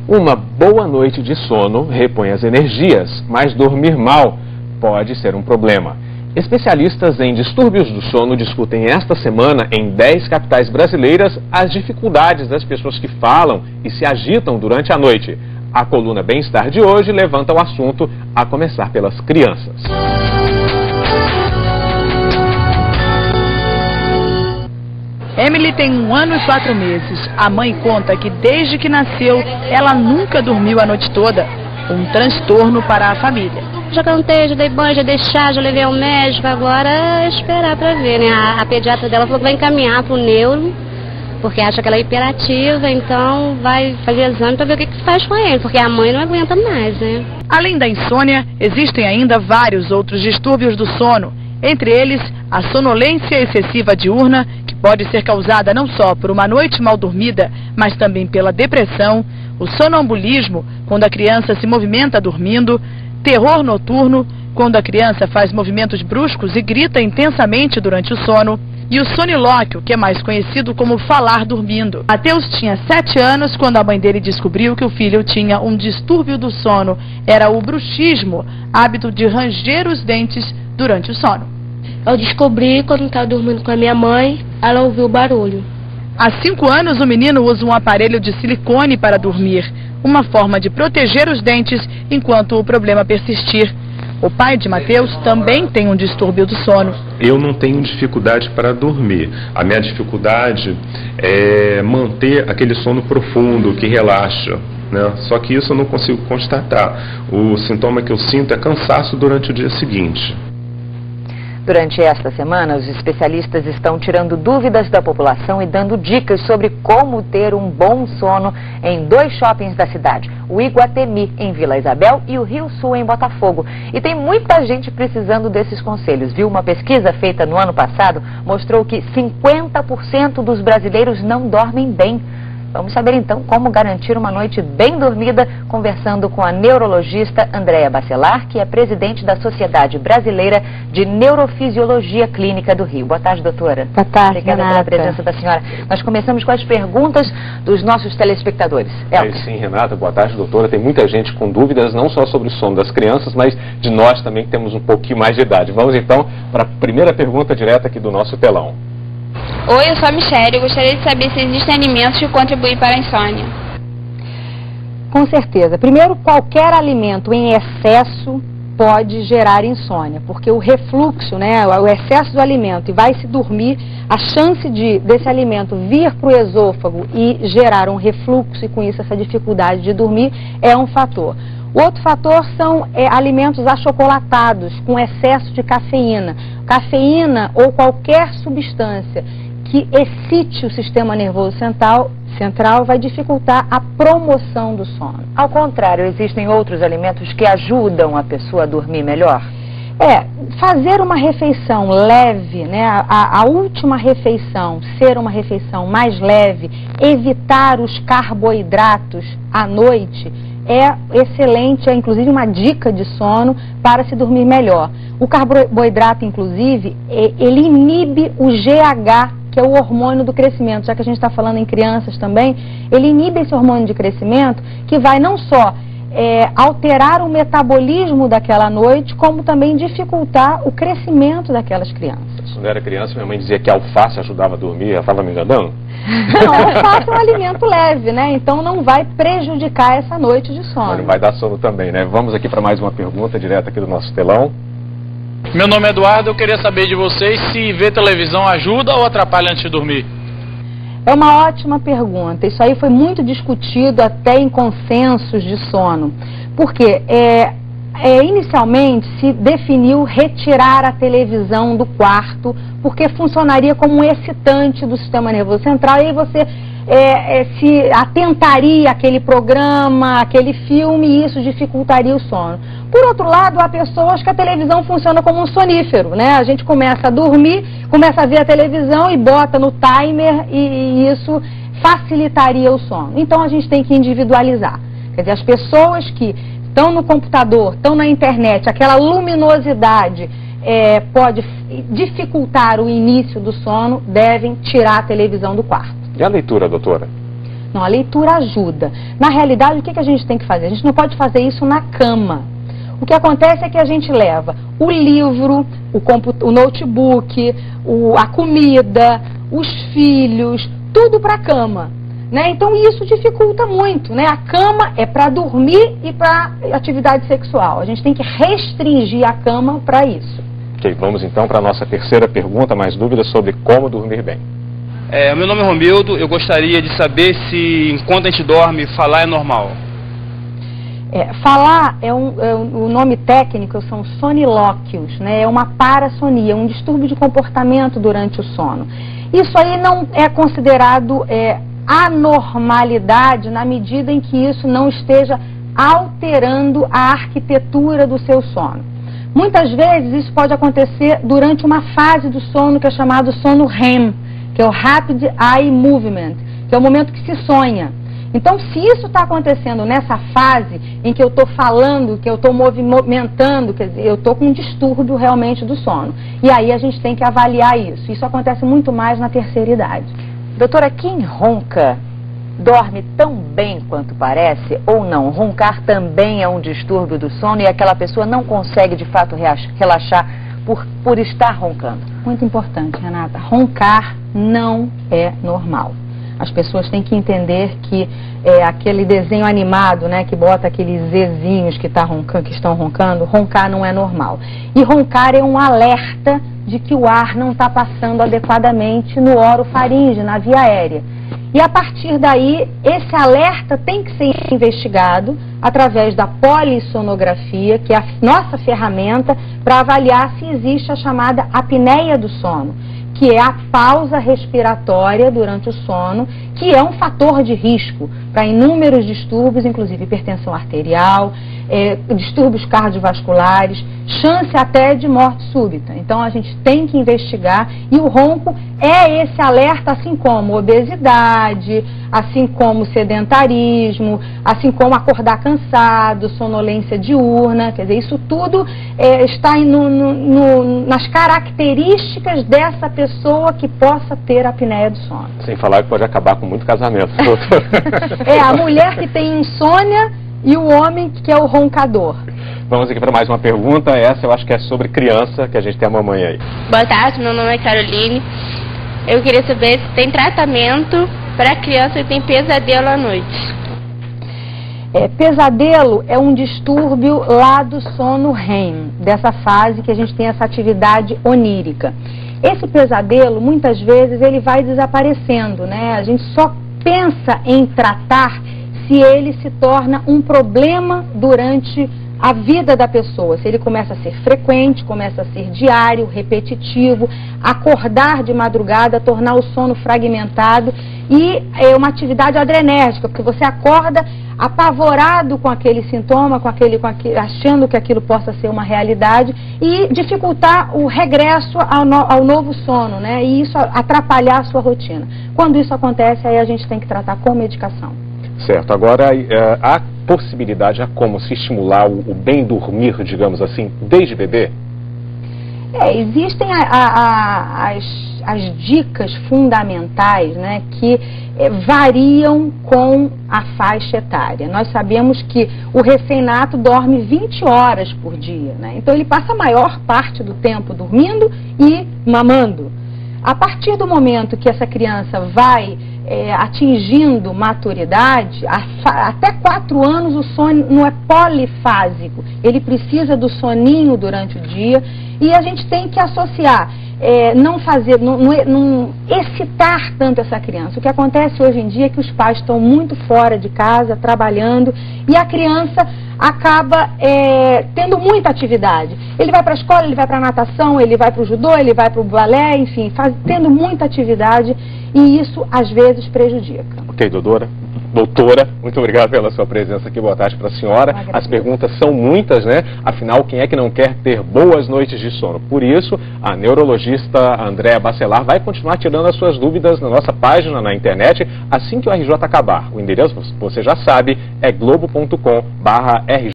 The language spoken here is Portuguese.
Uma boa noite de sono repõe as energias, mas dormir mal pode ser um problema. Especialistas em distúrbios do sono discutem esta semana em 10 capitais brasileiras as dificuldades das pessoas que falam e se agitam durante a noite. A coluna Bem-Estar de hoje levanta o assunto, a começar pelas crianças. Emily tem 1 ano e 4 meses. A mãe conta que desde que nasceu, ela nunca dormiu a noite toda. Um transtorno para a família. Já cantei, já dei banho, já dei chá, já levei ao médico, agora é esperar para ver, né? A pediatra dela falou que vai encaminhar para o neuro, porque acha que ela é hiperativa, então vai fazer exame para ver o que faz com ele, porque a mãe não aguenta mais, né? Além da insônia, existem ainda vários outros distúrbios do sono, entre eles a sonolência excessiva diurna, que pode ser causada não só por uma noite mal dormida, mas também pela depressão, o sonambulismo, quando a criança se movimenta dormindo, terror noturno, quando a criança faz movimentos bruscos e grita intensamente durante o sono, e o sonilóquio, que é mais conhecido como falar dormindo. Mateus tinha 7 anos quando a mãe dele descobriu que o filho tinha um distúrbio do sono. Era o bruxismo, hábito de ranger os dentes durante o sono. Eu descobri quando estava dormindo com a minha mãe, ela ouviu o barulho. Há 5 anos, o menino usa um aparelho de silicone para dormir, uma forma de proteger os dentes enquanto o problema persistir. O pai de Mateus também tem um distúrbio do sono. Eu não tenho dificuldade para dormir. A minha dificuldade é manter aquele sono profundo que relaxa, né? Só que isso eu não consigo constatar. O sintoma que eu sinto é cansaço durante o dia seguinte. Durante esta semana, os especialistas estão tirando dúvidas da população e dando dicas sobre como ter um bom sono em 2 shoppings da cidade, o Iguatemi, em Vila Isabel, e o Rio Sul, em Botafogo. E tem muita gente precisando desses conselhos, viu? Uma pesquisa feita no ano passado mostrou que 50% dos brasileiros não dormem bem. Vamos saber então como garantir uma noite bem dormida, conversando com a neurologista Andréa Bacelar, que é presidente da Sociedade Brasileira de Neurofisiologia Clínica do Rio. Boa tarde, doutora. Boa tarde, obrigada Renata. pela presença da senhora. Nós começamos com as perguntas dos nossos telespectadores. Sim, Renata, boa tarde, doutora. Tem muita gente com dúvidas, não só sobre o sono das crianças, mas de nós também que temos um pouquinho mais de idade. Vamos então para a primeira pergunta direta aqui do nosso telão. Oi, eu sou a Michelle. Eu gostaria de saber se existem alimentos que contribuem para a insônia. Com certeza. Primeiro, qualquer alimento em excesso pode gerar insônia, porque o refluxo, né, o excesso do alimento e vai se dormir, a chance desse alimento vir para o esôfago e gerar um refluxo e com isso essa dificuldade de dormir é um fator. O outro fator são alimentos achocolatados com excesso de cafeína. Cafeína ou qualquer substância que excite o sistema nervoso central vai dificultar a promoção do sono. Ao contrário, existem outros alimentos que ajudam a pessoa a dormir melhor? Fazer uma refeição leve, né, a última refeição ser uma refeição mais leve, evitar os carboidratos à noite, é excelente, é inclusive uma dica de sono para se dormir melhor. O carboidrato, inclusive, ele inibe o GH, que é o hormônio do crescimento, já que a gente está falando em crianças também, ele inibe esse hormônio de crescimento que vai não só alterar o metabolismo daquela noite, como também dificultar o crescimento daquelas crianças. Quando eu era criança, minha mãe dizia que a alface ajudava a dormir, ela estava me enganando? Não, a alface é um alimento leve, né? Então não vai prejudicar essa noite de sono. Mas não vai dar sono também, né? Vamos aqui para mais uma pergunta direta aqui do nosso telão. Meu nome é Eduardo, eu queria saber de vocês se ver televisão ajuda ou atrapalha antes de dormir? É uma ótima pergunta. Isso aí foi muito discutido até em consensos de sono. Porque inicialmente se definiu retirar a televisão do quarto, porque funcionaria como um excitante do sistema nervoso central, e aí você se atentaria àquele programa, àquele filme, e isso dificultaria o sono. Por outro lado, há pessoas que a televisão funciona como um sonífero, né? A gente começa a dormir, começa a ver a televisão e bota no timer, e isso facilitaria o sono. Então a gente tem que individualizar. Quer dizer, as pessoas que estão no computador, estão na internet, aquela luminosidade pode dificultar o início do sono, devem tirar a televisão do quarto. E a leitura, doutora? Não, a leitura ajuda. Na realidade, o que a gente tem que fazer? A gente não pode fazer isso na cama. O que acontece é que a gente leva o livro, o notebook, a comida, os filhos, tudo para a cama. Né? Então isso dificulta muito. Né? A cama é para dormir e para atividade sexual. A gente tem que restringir a cama para isso. Ok, vamos então para a nossa terceira pergunta, mais dúvidas sobre como dormir bem. Meu nome é Romildo, eu gostaria de saber se enquanto a gente dorme, falar é normal. Falar o nome técnico são sonilóquios, né? É uma parassonia, um distúrbio de comportamento durante o sono. Isso aí não é considerado anormalidade na medida em que isso não esteja alterando a arquitetura do seu sono. Muitas vezes isso pode acontecer durante uma fase do sono que é chamado sono REM, que é o Rapid Eye Movement, que é o momento que se sonha. Então, se isso está acontecendo nessa fase em que eu estou falando, que eu estou movimentando, quer dizer, eu estou com um distúrbio realmente do sono. E aí a gente tem que avaliar isso. Isso acontece muito mais na terceira idade. Doutora, quem ronca dorme tão bem quanto parece ou não? Roncar também é um distúrbio do sono e aquela pessoa não consegue de fato relaxar por estar roncando? Muito importante, Renata. Roncar não é normal. As pessoas têm que entender que aquele desenho animado, né, que bota aqueles Zzinhos que estão roncando, roncar não é normal. E roncar é um alerta de que o ar não está passando adequadamente no orofaringe, na via aérea. E a partir daí, esse alerta tem que ser investigado através da polissonografia, que é a nossa ferramenta para avaliar se existe a chamada apneia do sono, que é a pausa respiratória durante o sono, que é um fator de risco para inúmeros distúrbios, inclusive hipertensão arterial, distúrbios cardiovasculares, chance até de morte súbita. Então a gente tem que investigar e o ronco é esse alerta, assim como obesidade, assim como sedentarismo, assim como acordar cansado, sonolência diurna, quer dizer, isso tudo está nas características dessa pessoa que possa ter apneia do sono. Sem falar que pode acabar com muito casamento, doutor. A mulher que tem insônia e o homem que é o roncador. Vamos aqui para mais uma pergunta. Essa eu acho que é sobre criança, que a gente tem a mamãe aí. Boa tarde, meu nome é Caroline. Eu queria saber se tem tratamento para criança que tem pesadelo à noite. Pesadelo é um distúrbio lá do sono REM, dessa fase que a gente tem essa atividade onírica. Esse pesadelo, muitas vezes, ele vai desaparecendo, né? A gente só pensa em tratar se ele se torna um problema durante a vida da pessoa, se ele começa a ser frequente, começa a ser diário, repetitivo, acordar de madrugada, tornar o sono fragmentado e é uma atividade adrenérgica, porque você acorda apavorado com aquele sintoma, achando que aquilo possa ser uma realidade e dificultar o regresso ao novo sono, né? E isso atrapalhar a sua rotina. Quando isso acontece, aí a gente tem que tratar com medicação. Certo. Agora, há possibilidade, há como se estimular o bem dormir, digamos assim, desde bebê? Existem as dicas fundamentais, né, que variam com a faixa etária. Nós sabemos que o recém-nato dorme 20 horas por dia, né? Então ele passa a maior parte do tempo dormindo e mamando. A partir do momento que essa criança vai atingindo maturidade, até 4 anos o sono não é polifásico, ele precisa do soninho durante o dia e a gente tem que associar, não excitar tanto essa criança. O que acontece hoje em dia é que os pais estão muito fora de casa, trabalhando, e a criança acaba tendo muita atividade. Ele vai para a escola, ele vai para a natação, ele vai para o judô, ele vai para o balé, enfim, tendo muita atividade, e isso às vezes prejudica. Ok, doutora, muito obrigado pela sua presença aqui, boa tarde para a senhora. As perguntas são muitas, né? Afinal, quem é que não quer ter boas noites de sono? Por isso, a neurologista Andréa Bacelar vai continuar tirando as suas dúvidas na nossa página na internet assim que o RJ acabar. O endereço, você já sabe, é globo.com/RJ.